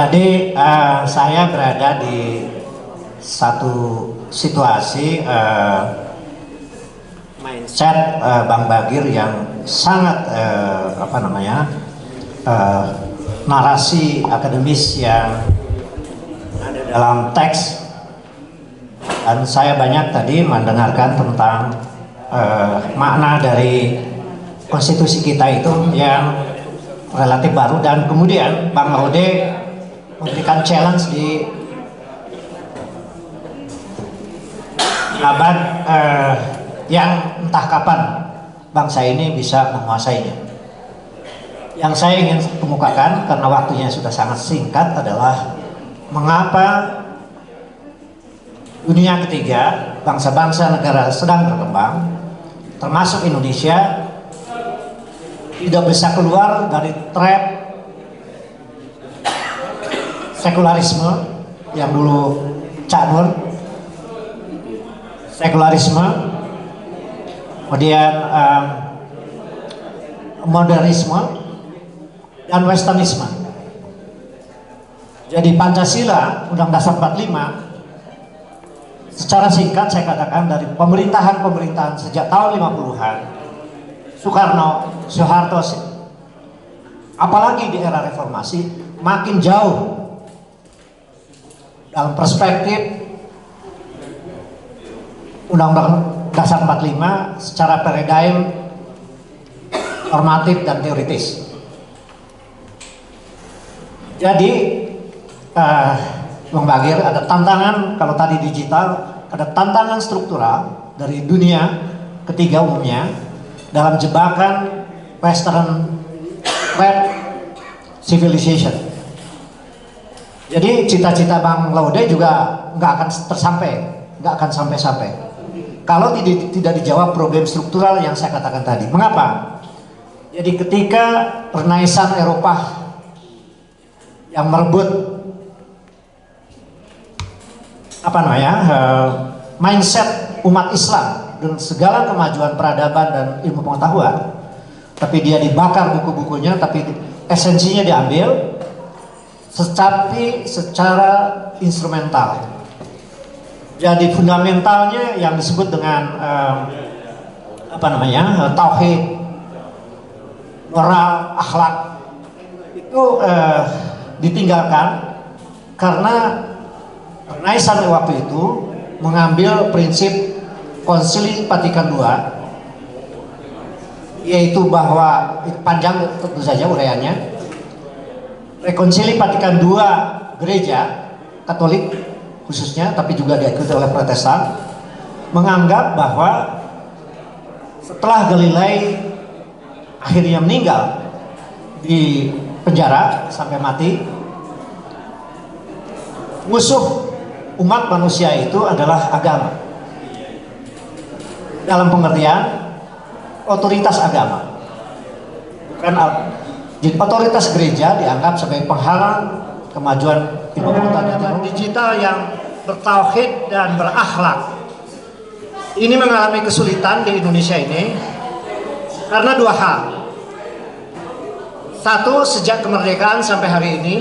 Jadi saya berada di satu situasi mindset Bang Bagir yang sangat narasi akademis yang ada dalam teks, dan saya banyak tadi mendengarkan tentang makna dari konstitusi kita itu yang relatif baru, dan kemudian Bang Laude memberikan challenge di abad yang entah kapan bangsa ini bisa menguasainya. Yang saya ingin kemukakan karena waktunya sudah sangat singkat adalah mengapa dunia ketiga, bangsa-bangsa negara sedang berkembang, termasuk Indonesia, tidak bisa keluar dari trap sekularisme yang dulu Cak Nur, sekularisme, kemudian modernisme dan westernisme. Jadi Pancasila, Undang Dasar 45, secara singkat saya katakan dari pemerintahan sejak tahun 50-an, Soekarno, Soeharto, apalagi di era reformasi, makin jauh dalam perspektif Undang-Undang Dasar 45 secara paradigm normatif dan teoritis. Jadi Bang Bagir, ada tantangan, kalau tadi digital, ada tantangan struktural dari dunia ketiga umumnya dalam jebakan Western Web Civilization. Jadi cita-cita Bang Laude juga nggak akan sampai kalau tidak dijawab problem struktural yang saya katakan tadi. Mengapa? Jadi ketika Renaissance Eropa yang merebut mindset umat Islam dengan segala kemajuan peradaban dan ilmu pengetahuan, tapi dia dibakar buku-bukunya, tapi esensinya diambil, tetapi secara instrumental. Jadi fundamentalnya yang disebut dengan tauhid, moral, akhlak itu ditinggalkan karena Renaissance waktu itu mengambil prinsip Konsili Vatikan II, yaitu bahwa panjang tentu saja uraiannya. Rekonsili Vatikan II gereja Katolik khususnya, tapi juga diikuti oleh Protestan, menganggap bahwa setelah Galilei akhirnya meninggal di penjara sampai mati, musuh umat manusia itu adalah agama, dalam pengertian otoritas agama, bukan jadi otoritas gereja dianggap sebagai penghalang kemajuan ilmu pengetahuan digital yang bertauhid dan berakhlak. Ini mengalami kesulitan di Indonesia ini karena dua hal. Satu, sejak kemerdekaan sampai hari ini,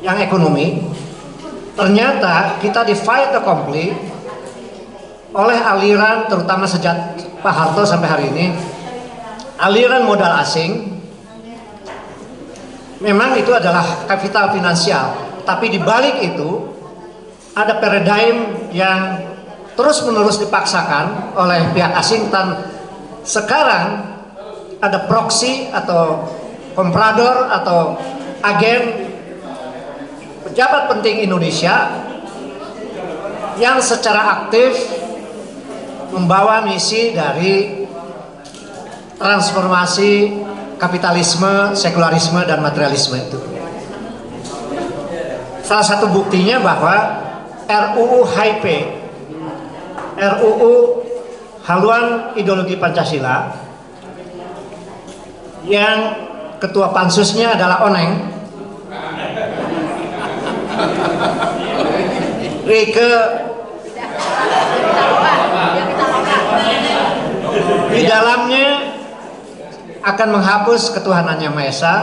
yang ekonomi, ternyata kita di fait accompli oleh aliran, terutama sejak Pak Harto sampai hari ini, aliran modal asing. Memang itu adalah kapital finansial, tapi di balik itu ada paradigm yang terus-menerus dipaksakan oleh pihak asing, dan sekarang ada proxy atau komprador atau agen pejabat penting Indonesia yang secara aktif membawa misi dari transformasi kapitalisme, sekularisme, dan materialisme itu. Salah satu buktinya bahwa RUU HIP, RUU Haluan Ideologi Pancasila, yang ketua pansusnya adalah Oneng, Rike, di dalamnya akan menghapus ketuhanan Yang Maha Esa,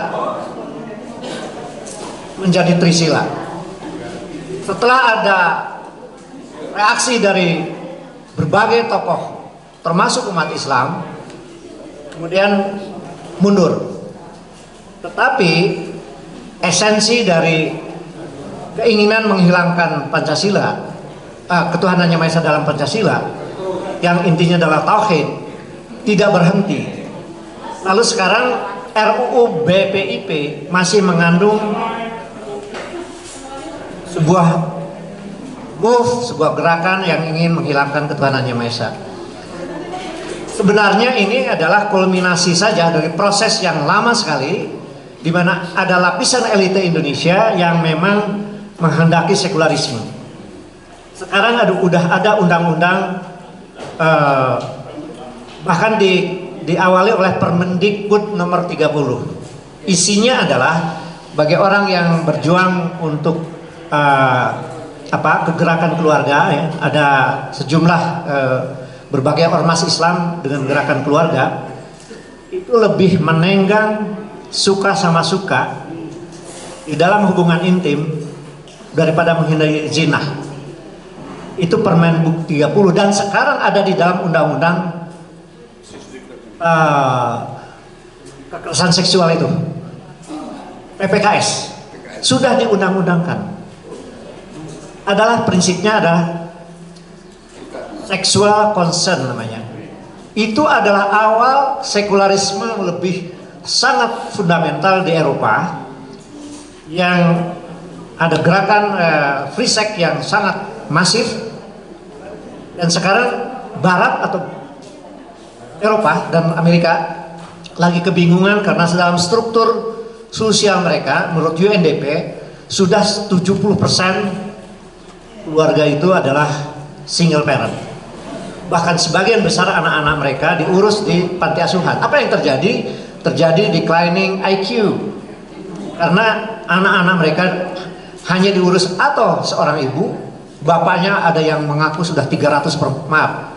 menjadi Trisila. Setelah ada reaksi dari berbagai tokoh, termasuk umat Islam, kemudian mundur. Tetapi esensi dari keinginan menghilangkan Pancasila, ketuhanan Yang Maha Esa dalam Pancasila, yang intinya adalah tauhid, tidak berhenti. Lalu sekarang RUU BPIP masih mengandung sebuah gerakan yang ingin menghilangkan ketuhanan Yang Maha Esa. Sebenarnya ini adalah kulminasi saja dari proses yang lama sekali, di mana ada lapisan elite Indonesia yang memang menghendaki sekularisme. Sekarang udah ada undang-undang, bahkan diawali oleh Permendikbud nomor 30. Isinya adalah bagi orang yang berjuang untuk kegerakan keluarga, ya, ada sejumlah berbagai ormas Islam dengan gerakan keluarga, itu lebih menenggang suka sama suka di dalam hubungan intim daripada menghindari zina. Itu Permen 30, dan sekarang ada di dalam undang-undang kekerasan seksual itu, PPKS, sudah diundang-undangkan. Adalah prinsipnya adalah sexual concern namanya. Itu adalah awal sekularisme lebih sangat fundamental di Eropa, yang ada gerakan free sex yang sangat masif. Dan sekarang Barat atau Eropa dan Amerika lagi kebingungan karena dalam struktur sosial mereka, menurut UNDP, sudah 70% keluarga itu adalah single parent. Bahkan sebagian besar anak-anak mereka diurus di panti asuhan. Apa yang terjadi? Terjadi declining IQ. Karena anak-anak mereka hanya diurus atau seorang ibu, bapaknya ada yang mengaku sudah 300 perempuan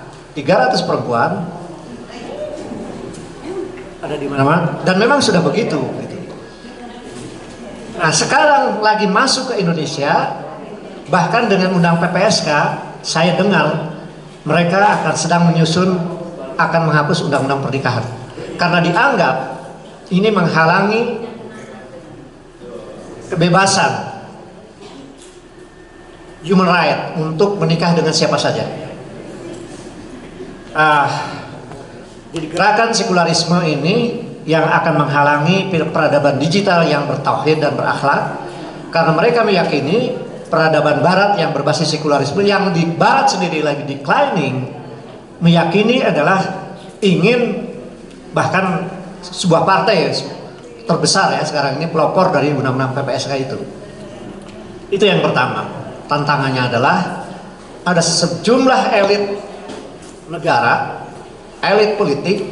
ada di mana-mana, dan memang sudah begitu. Nah, sekarang lagi masuk ke Indonesia. Bahkan dengan undang PPSK, saya dengar mereka akan sedang menyusun, akan menghapus undang-undang pernikahan. Karena dianggap ini menghalangi kebebasan human right untuk menikah dengan siapa saja. Jadi gerakan sekularisme ini yang akan menghalangi peradaban digital yang bertauhid dan berakhlak, karena mereka meyakini peradaban Barat yang berbasis sekularisme, yang di Barat sendiri lagi declining, meyakini adalah ingin, bahkan sebuah partai terbesar ya sekarang ini pelopor dari undang-undang PPSK itu. Itu yang pertama. Tantangannya adalah ada sejumlah elit negara, elit politik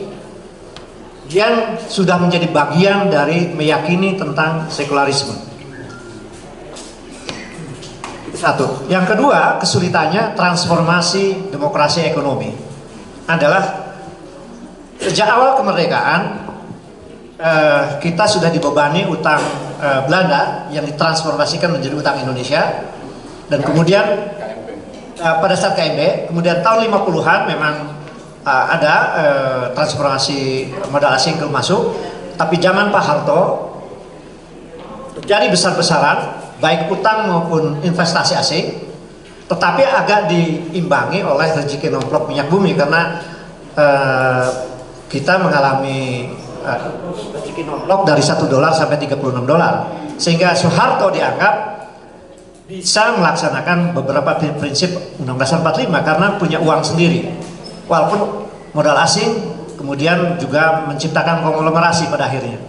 yang sudah menjadi bagian dari meyakini tentang sekularisme. Satu. Yang kedua, kesulitannya transformasi demokrasi ekonomi adalah sejak awal kemerdekaan kita sudah dibebani utang Belanda yang ditransformasikan menjadi utang Indonesia, dan kemudian pada saat KMB, kemudian tahun 50-an memang ada transformasi modal asing masuk, tapi zaman Pak Harto terjadi besar-besaran baik utang maupun investasi asing, tetapi agak diimbangi oleh rezeki nomplok minyak bumi, karena kita mengalami rezeki nomplok dari $1 sampai $36, sehingga Soeharto dianggap bisa melaksanakan beberapa prinsip Undang-Undang Dasar 45 karena punya uang sendiri, walaupun modal asing kemudian juga menciptakan konglomerasi pada akhirnya.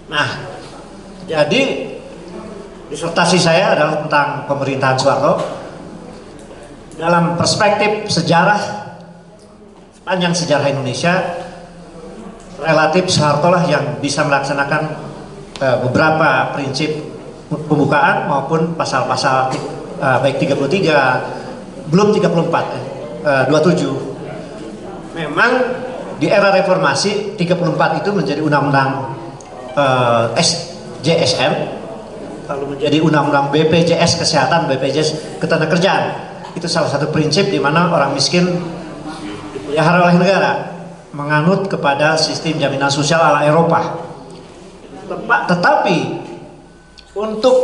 Nah, jadi disertasi saya adalah tentang pemerintahan Soeharto dalam perspektif sejarah, panjang sejarah Indonesia. Relatif Soeharto lah yang bisa melaksanakan beberapa prinsip pembukaan maupun pasal-pasal baik 33, belum 34, 27. Memang di era reformasi 34 itu menjadi undang-undang SJSN lalu menjadi undang-undang BPJS Kesehatan, BPJS Ketenagakerjaan. Itu salah satu prinsip di mana orang miskin dipelihara oleh negara, menganut kepada sistem jaminan sosial ala Eropa. Tetapi untuk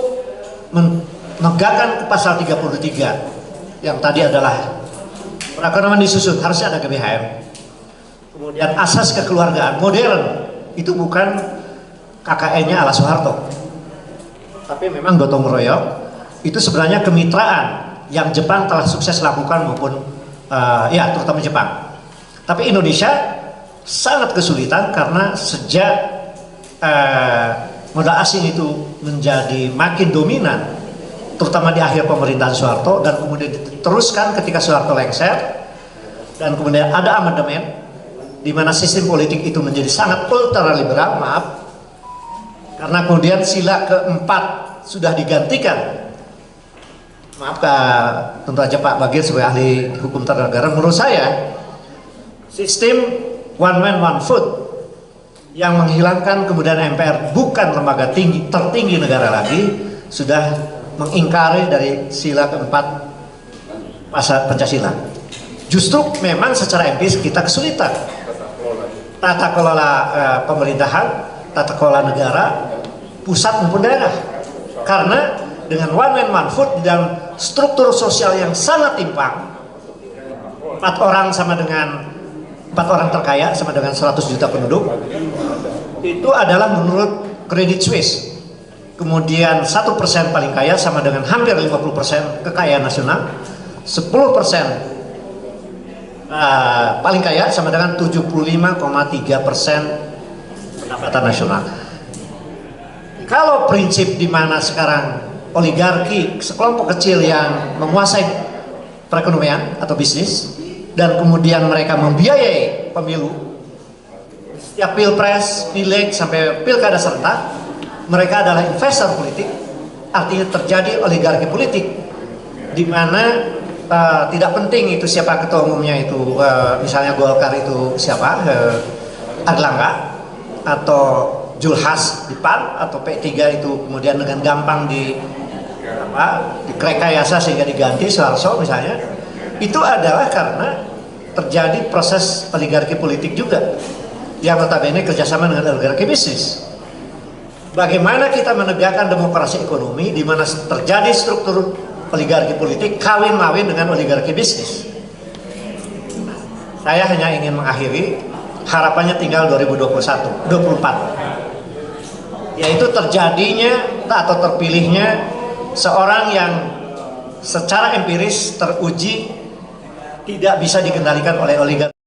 menegakkan pasal 33 yang tadi adalah perekonomian disusun, harusnya ada GBHM. Kemudian asas kekeluargaan modern itu bukan KKN-nya ala Soeharto, tapi memang gotong royong. Itu sebenarnya kemitraan yang Jepang telah sukses lakukan maupun ya terutama Jepang. Tapi Indonesia sangat kesulitan karena sejak modal asing itu menjadi makin dominan, terutama di akhir pemerintahan Soeharto, dan kemudian diteruskan ketika Soeharto lengser, dan kemudian ada amandemen di mana sistem politik itu menjadi sangat ultraliberal, maaf, karena kemudian sila keempat sudah digantikan. Maaf, tentu aja Pak Bagir sebagai ahli hukum tata negara, menurut saya sistem one man one vote yang menghilangkan kemudian MPR bukan lembaga tertinggi negara lagi, sudah mengingkari dari sila keempat pasal Pancasila. Justru memang secara empiris kita kesulitan tata kelola pemerintahan, tata kelola negara, pusat maupun daerah, karena dengan one man one vote dan struktur sosial yang sangat timpang, 4 orang terkaya sama dengan 100 juta penduduk, itu adalah menurut Credit Suisse. Kemudian 1% paling kaya sama dengan hampir 50% kekayaan nasional, 10% paling kaya sama dengan 75,3% pendapatan nasional. Kalau prinsip di mana sekarang oligarki, sekelompok kecil yang menguasai perekonomian atau bisnis, dan kemudian mereka membiayai pemilu, setiap pilpres, pileg sampai pilkada serentak, mereka adalah investor politik. Artinya terjadi oligarki politik, di mana tidak penting itu siapa ketua umumnya, itu misalnya Golkar itu siapa, Erlangga atau Julhas di PAN, atau P3 itu kemudian dengan gampang dikrekayasa sehingga diganti Soeharto misalnya. Itu adalah karena terjadi proses oligarki politik juga, yang notabene kerjasama dengan oligarki bisnis. Bagaimana kita menegakkan demokrasi ekonomi di mana terjadi struktur oligarki politik kawin-mawin dengan oligarki bisnis? Saya hanya ingin mengakhiri, harapannya tinggal 2024, yaitu terjadinya atau terpilihnya seorang yang secara empiris teruji tidak bisa dikendalikan oleh oligarki.